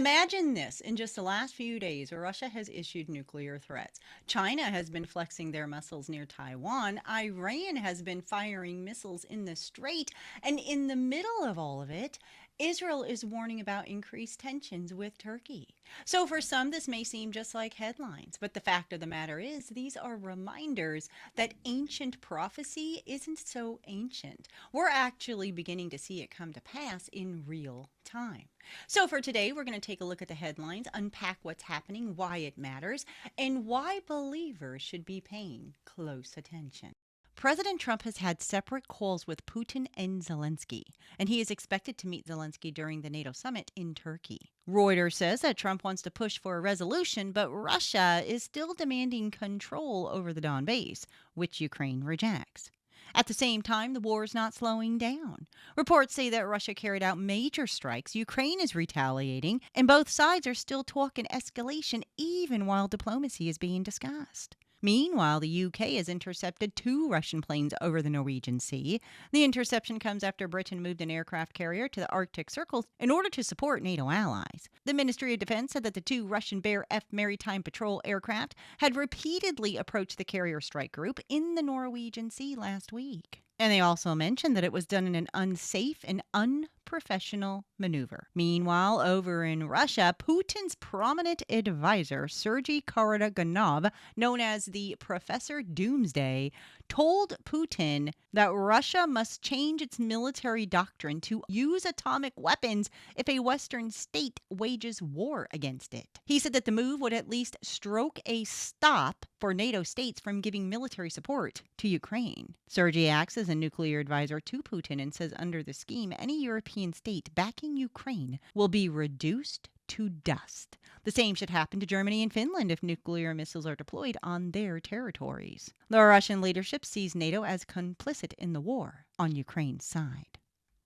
Imagine this. In just the last few days, Russia has issued nuclear threats. China has been flexing their missiles near Taiwan. Iran has been firing missiles in the Strait. And in the middle of all of it, Israel is warning about increased tensions with Turkey. So for some, this may seem just like headlines, but the fact of the matter is, these are reminders that ancient prophecy isn't so ancient. We're actually beginning to see it come to pass in real time. So for today, we're going to take a look at the headlines, unpack what's happening, why it matters, and why believers should be paying close attention. President Trump has had separate calls with Putin and Zelensky, and he is expected to meet Zelensky during the NATO summit in Turkey. Reuters says that Trump wants to push for a resolution, but Russia is still demanding control over the Donbass, which Ukraine rejects. At the same time, the war is not slowing down. Reports say that Russia carried out major strikes, Ukraine is retaliating, and both sides are still talking escalation even while diplomacy is being discussed. Meanwhile, the UK has intercepted 2 Russian planes over the Norwegian Sea. The interception comes after Britain moved an aircraft carrier to the Arctic Circle in order to support NATO allies. The Ministry of Defense said that the 2 Russian Bear F maritime patrol aircraft had repeatedly approached the carrier strike group in the Norwegian Sea last week. And they also mentioned that it was done in an unsafe and unprofessional maneuver. Meanwhile, over in Russia, Putin's prominent advisor, Sergei Karaganov, known as the Professor Doomsday, told Putin that Russia must change its military doctrine to use atomic weapons if a Western state wages war against it. He said that the move would at least stroke a stop for NATO states from giving military support to Ukraine. Sergei acts as a nuclear advisor to Putin and says under the scheme, any European state backing Ukraine will be reduced to dust. The same should happen to Germany and Finland if nuclear missiles are deployed on their territories. The Russian leadership sees NATO as complicit in the war on Ukraine's side.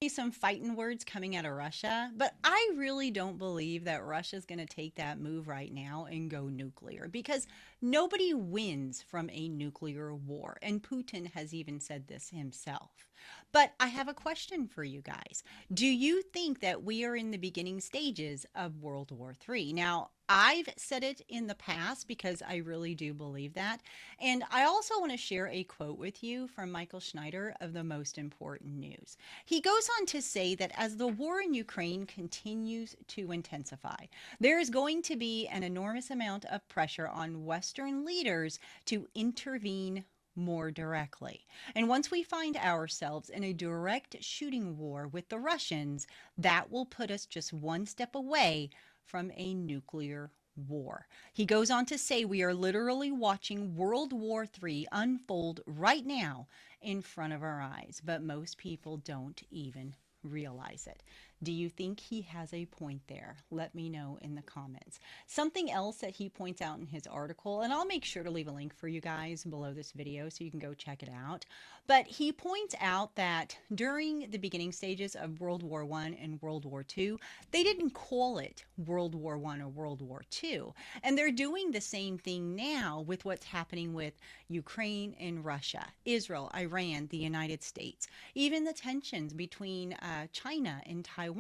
Some fighting words coming out of Russia, but I really don't believe that Russia's going to take that move right now and go nuclear, because nobody wins from a nuclear war, and Putin has even said this himself. But I have a question for you guys. Do you think that we are in the beginning stages of World War III? Now, I've said it in the past because I really do believe that. And I also want to share a quote with you from Michael Schneider of the Most Important News. He goes on to say that as the war in Ukraine continues to intensify, there is going to be an enormous amount of pressure on Western leaders to intervene more directly. And once we find ourselves in a direct shooting war with the Russians, that will put us just one step away from a nuclear war. He goes on to say we are literally watching World War III unfold right now in front of our eyes, but most people don't even realize it. Do you think he has a point there? Let me know in the comments. Something else that he points out in his article, and I'll make sure to leave a link for you guys below this video so you can go check it out. But he points out that during the beginning stages of World War I and World War II, they didn't call it World War I or World War II. And they're doing the same thing now with what's happening with Ukraine and Russia, Israel, Iran, the United States, even the tensions between China and Taiwan.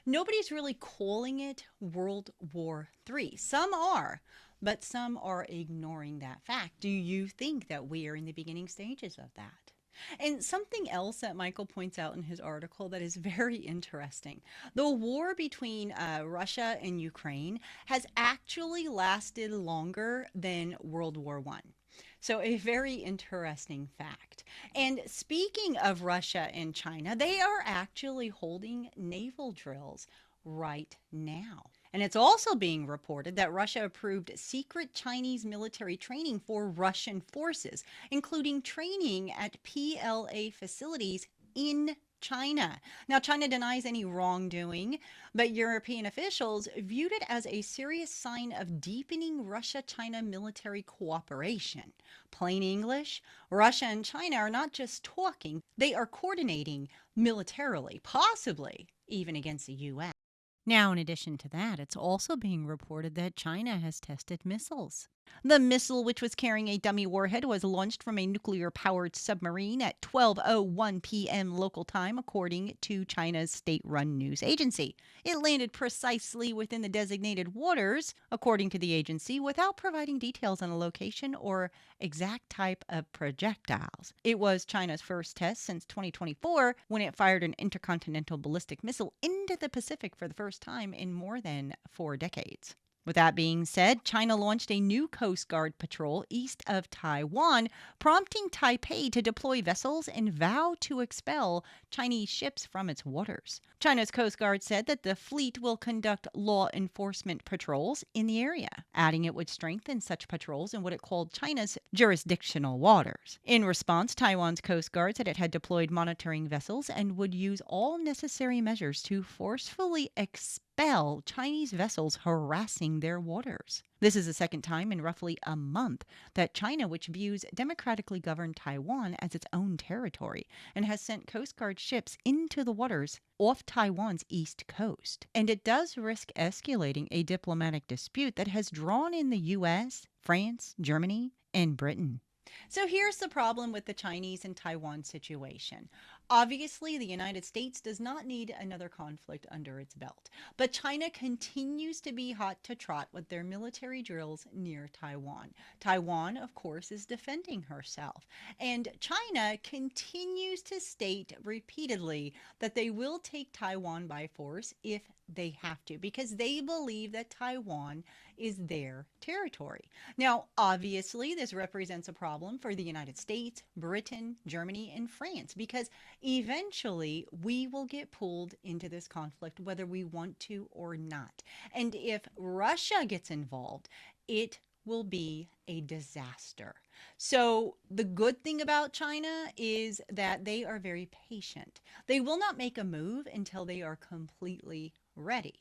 Nobody's really calling it World War III. Some are, but some are ignoring that fact. Do you think that we are in the beginning stages of that? And something else that Michael points out in his article that is very interesting. The war between Russia and Ukraine has actually lasted longer than World War I. So a very interesting fact. And speaking of Russia and China, they are actually holding naval drills right now. And it's also being reported that Russia approved secret Chinese military training for Russian forces, including training at PLA facilities in China. Now, China denies any wrongdoing, but European officials viewed it as a serious sign of deepening Russia-China military cooperation. Plain English, Russia and China are not just talking, they are coordinating militarily, possibly even against the U.S. Now, in addition to that, it's also being reported that China has tested missiles The missile, which was carrying a dummy warhead, was launched from a nuclear-powered submarine at 12:01 p.m. local time, according to China's state-run news agency. It landed precisely within the designated waters, according to the agency, without providing details on the location or exact type of projectiles. It was China's first test since 2024, when it fired an intercontinental ballistic missile into the Pacific for the first time in more than 4 decades. With that being said, China launched a new Coast Guard patrol east of Taiwan, prompting Taipei to deploy vessels and vow to expel Chinese ships from its waters. China's Coast Guard said that the fleet will conduct law enforcement patrols in the area, adding it would strengthen such patrols in what it called China's jurisdictional waters. In response, Taiwan's Coast Guard said it had deployed monitoring vessels and would use all necessary measures to forcefully expel Chinese vessels harassing their waters. This is the second time in roughly a month that China, which views democratically governed Taiwan as its own territory and has sent Coast Guard ships into the waters off Taiwan's east coast. And it does risk escalating a diplomatic dispute that has drawn in the U.S., France, Germany, and Britain. So here's the problem with the Chinese and Taiwan situation. Obviously, the United States does not need another conflict under its belt, but China continues to be hot to trot with their military drills near Taiwan. Taiwan, of course, is defending herself, and China continues to state repeatedly that they will take Taiwan by force if they have to, because they believe that Taiwan is their territory. Now, obviously, this represents a problem for the United States, Britain, Germany, and France, because eventually we will get pulled into this conflict whether we want to or not. And if Russia gets involved, it will be a disaster. So the good thing about China is that they are very patient. They will not make a move until they are completely ready.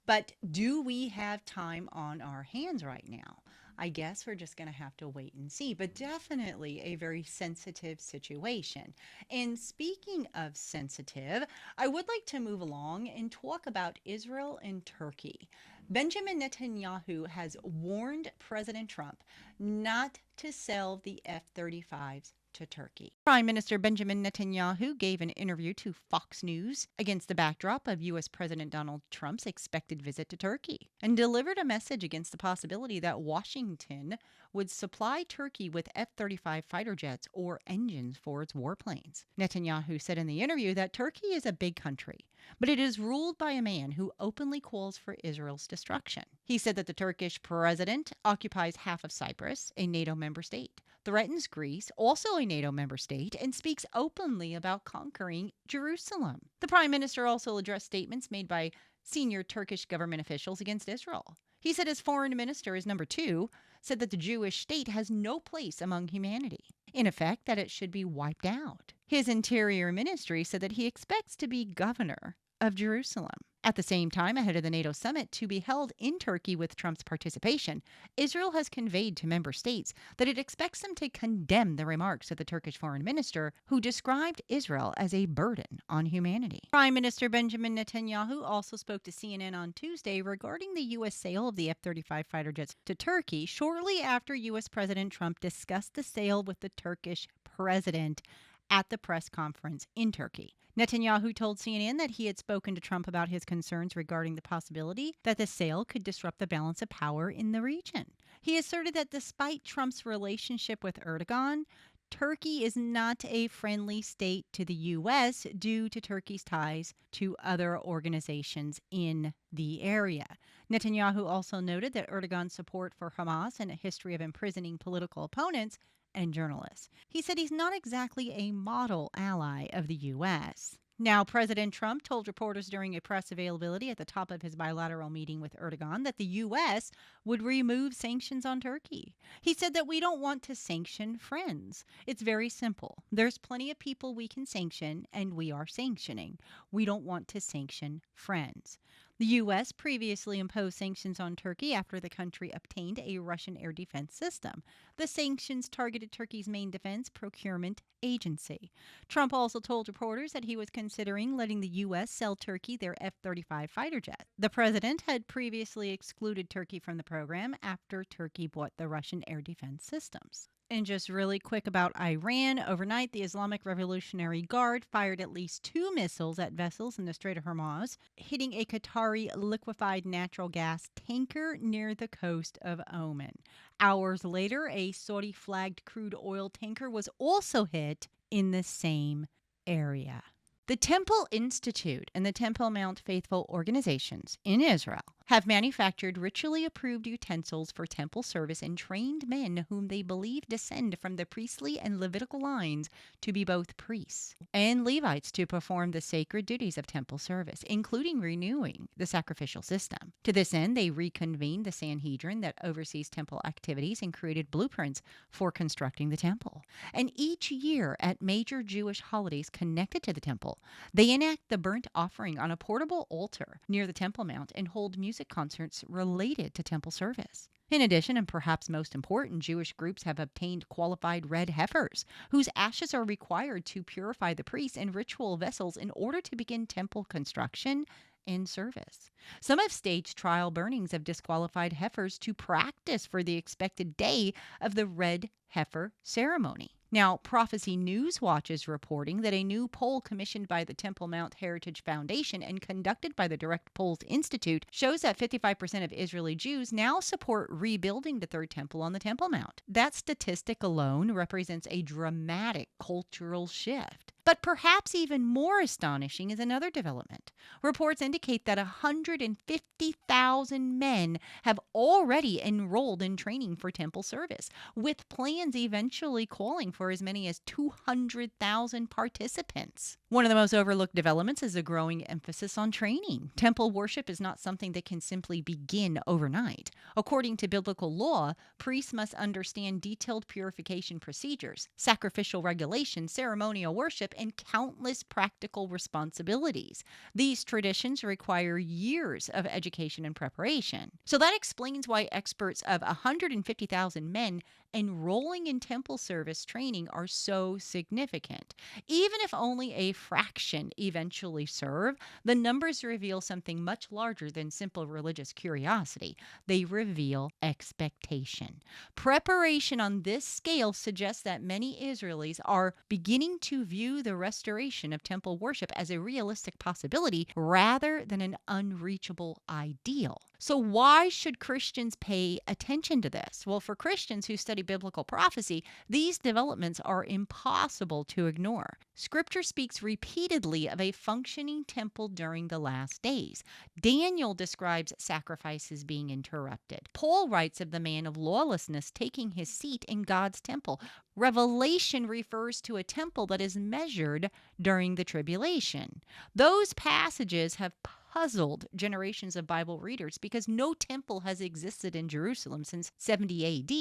But do we have time on our hands right now? I guess we're just going to have to wait and see, but definitely a very sensitive situation. And speaking of sensitive, I would like to move along and talk about Israel and Turkey. Benjamin Netanyahu has warned President Trump not to sell the F-35s to Turkey. Prime Minister Benjamin Netanyahu gave an interview to Fox News against the backdrop of U.S. President Donald Trump's expected visit to Turkey and delivered a message against the possibility that Washington would supply Turkey with F-35 fighter jets or engines for its warplanes. Netanyahu said in the interview that Turkey is a big country, but it is ruled by a man who openly calls for Israel's destruction. He said that the Turkish president occupies half of Cyprus, a NATO member state, threatens Greece, also a NATO member state, and speaks openly about conquering Jerusalem. The prime minister also addressed statements made by senior Turkish government officials against Israel. He said his foreign minister is number two, said that the Jewish state has no place among humanity. In effect, that it should be wiped out. His interior ministry said that he expects to be governor of Jerusalem. At the same time, ahead of the NATO summit to be held in Turkey with Trump's participation, Israel has conveyed to member states that it expects them to condemn the remarks of the Turkish foreign minister, who described Israel as a burden on humanity. Prime Minister Benjamin Netanyahu also spoke to CNN on Tuesday regarding the U.S. sale of the F-35 fighter jets to Turkey shortly after U.S. President Trump discussed the sale with the Turkish president at the press conference in Turkey. Netanyahu told CNN that he had spoken to Trump about his concerns regarding the possibility that the sale could disrupt the balance of power in the region. He asserted that despite Trump's relationship with Erdogan, Turkey is not a friendly state to the U.S. due to Turkey's ties to other organizations in the area. Netanyahu also noted that Erdogan's support for Hamas and a history of imprisoning political opponents and journalists. He said he's not exactly a model ally of the U.S. Now, President Trump told reporters during a press availability at the top of his bilateral meeting with Erdogan that the U.S. would remove sanctions on Turkey. He said that we don't want to sanction friends. It's very simple. There's plenty of people we can sanction, and we are sanctioning. We don't want to sanction friends. The U.S. previously imposed sanctions on Turkey after the country obtained a Russian air defense system. The sanctions targeted Turkey's main defense procurement agency. Trump also told reporters that he was considering letting the U.S. sell Turkey their F 35 fighter jet. The president had previously excluded Turkey from the program after Turkey bought the Russian air defense systems. And just really quick about Iran, overnight the Islamic Revolutionary Guard fired at least 2 missiles at vessels in the Strait of Hormuz, hitting a Qatari liquefied natural gas tanker near the coast of Oman. Hours later, a Saudi-flagged crude oil tanker was also hit in the same area. The Temple Institute and the Temple Mount Faithful organizations in Israel have manufactured ritually approved utensils for temple service and trained men whom they believe descend from the priestly and Levitical lines to be both priests and Levites to perform the sacred duties of temple service, including renewing the sacrificial system. To this end, they reconvened the Sanhedrin that oversees temple activities and created blueprints for constructing the temple. And each year at major Jewish holidays connected to the temple, they enact the burnt offering on a portable altar near the Temple Mount and hold music concerts related to temple service. In addition, and perhaps most important, Jewish groups have obtained qualified red heifers, whose ashes are required to purify the priests and ritual vessels in order to begin temple construction and service. Some have staged trial burnings of disqualified heifers to practice for the expected day of the red heifer ceremony. Now, Prophecy News Watch is reporting that a new poll commissioned by the Temple Mount Heritage Foundation and conducted by the Direct Polls Institute shows that 55% of Israeli Jews now support rebuilding the Third Temple on the Temple Mount. That statistic alone represents a dramatic cultural shift. But perhaps even more astonishing is another development. Reports indicate that 150,000 men have already enrolled in training for temple service, with plans eventually calling for as many as 200,000 participants. One of the most overlooked developments is a growing emphasis on training. Temple worship is not something that can simply begin overnight. According to biblical law, priests must understand detailed purification procedures, sacrificial regulations, ceremonial worship, and countless practical responsibilities. These traditions require years of education and preparation. So that explains why experts of 150,000 men enrolling in temple service training are so significant. Even if only a fraction eventually serve, the numbers reveal something much larger than simple religious curiosity. They reveal expectation. Preparation on this scale suggests that many Israelis are beginning to view the restoration of temple worship as a realistic possibility rather than an unreachable ideal. So why should Christians pay attention to this? Well, for Christians who study biblical prophecy, these developments are impossible to ignore. Scripture speaks repeatedly of a functioning temple during the last days. Daniel describes sacrifices being interrupted. Paul writes of the man of lawlessness taking his seat in God's temple. Revelation refers to a temple that is measured during the tribulation. Those passages have puzzled generations of Bible readers because no temple has existed in Jerusalem since 70 AD.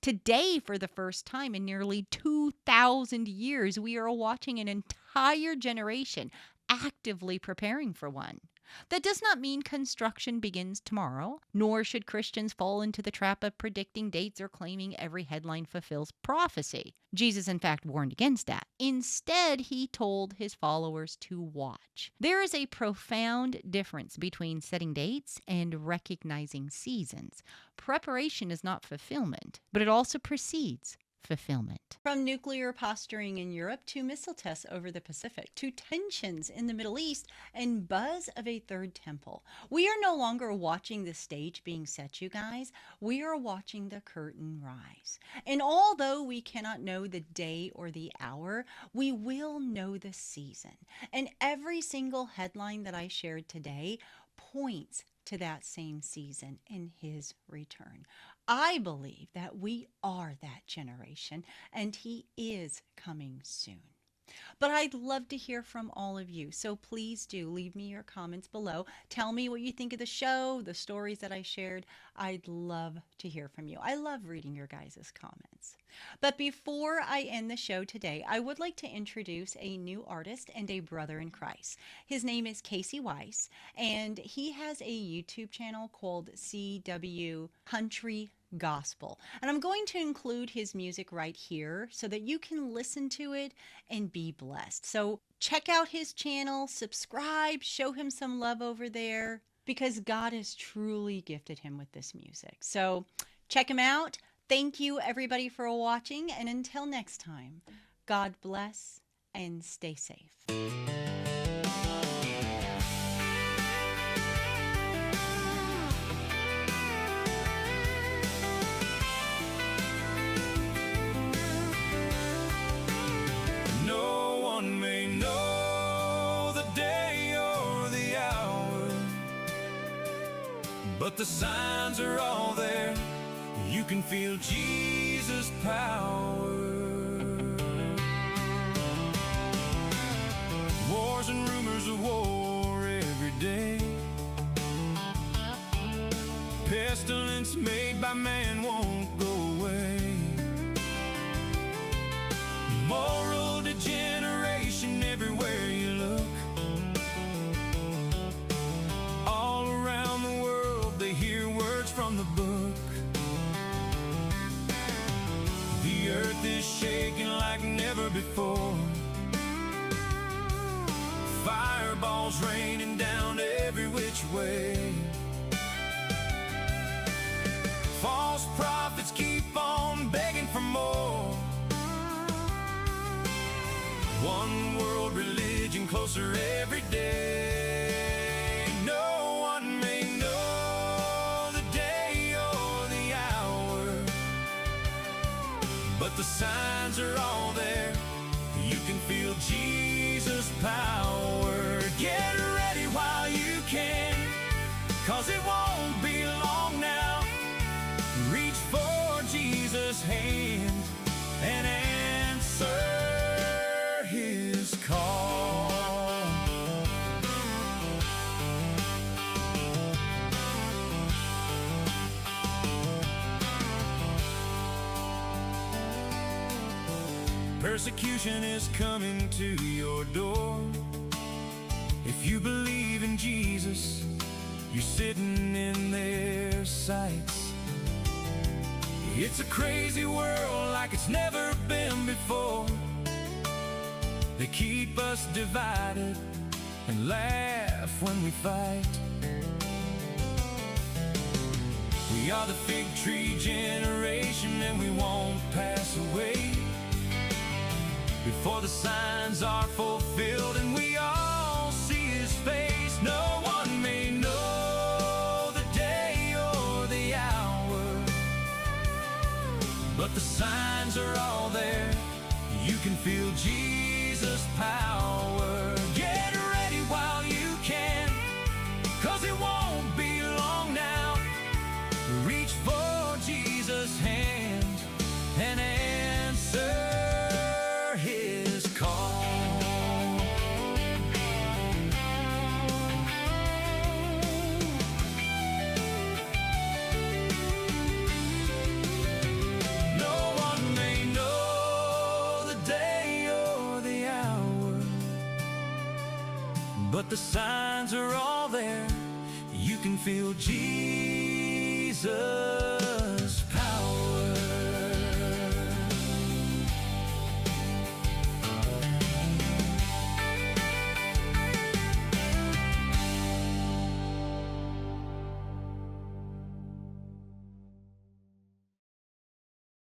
Today, for the first time in nearly 2,000 years, we are watching an entire generation actively preparing for one. That does not mean construction begins tomorrow, nor should Christians fall into the trap of predicting dates or claiming every headline fulfills prophecy. Jesus, in fact, warned against that. Instead, he told his followers to watch. There is a profound difference between setting dates and recognizing seasons. Preparation is not fulfillment, but it also precedes fulfillment. From nuclear posturing in Europe to missile tests over the Pacific to tensions in the Middle East and buzz of a third temple. We are no longer watching the stage being set, you guys. We are watching the curtain rise. And although we cannot know the day or the hour, we will know the season. And every single headline that I shared today points to that same season in his return. I believe that we are that generation, and he is coming soon. But I'd love to hear from all of you, so please do leave me your comments below. Tell me what you think of the show, the stories that I shared. I'd love to hear from you. I love reading your guys' comments. But before I end the show today, I would like to introduce a new artist and a brother in Christ. His name is Casey Weiss, and he has a YouTube channel called CW Country Gospel. And I'm going to include his music right here so that you can listen to it and be blessed. So check out his channel, subscribe, show him some love over there, because God has truly gifted him with this music. So check him out. Thank you, everybody, for watching, and until next time, God bless and stay safe. No one may know the day or the hour, but the signs are all there. You can feel Jesus' power. Wars and rumors of war every day. Pestilence made by man won't go away. Moral degeneration everywhere you look. All around the world they hear words from the book. The earth is shaking like never before. Fireballs raining down every which way. False prophets keep on begging for more. One world religion closer every day. No one may know the day or the hour, but the signs are all there. You can feel Jesus' power. Get ready while you can, 'cause it won't be long now. Reach for Jesus' hand and answer his call. Persecution is coming to your door. If you believe in Jesus, you're sitting in their sights. It's a crazy world like it's never been before. They keep us divided and laugh when we fight. We are the fig tree generation, and we won't pass away before the signs are fulfilled and we all see his face. No one may know the day or the hour, but the signs are all there. You can feel Jesus' power. Get ready while you can, 'cause it won't be long now. Reach for Jesus' hand and answer his call. No one may know the day or the hour, but the signs are all there. You can feel Jesus'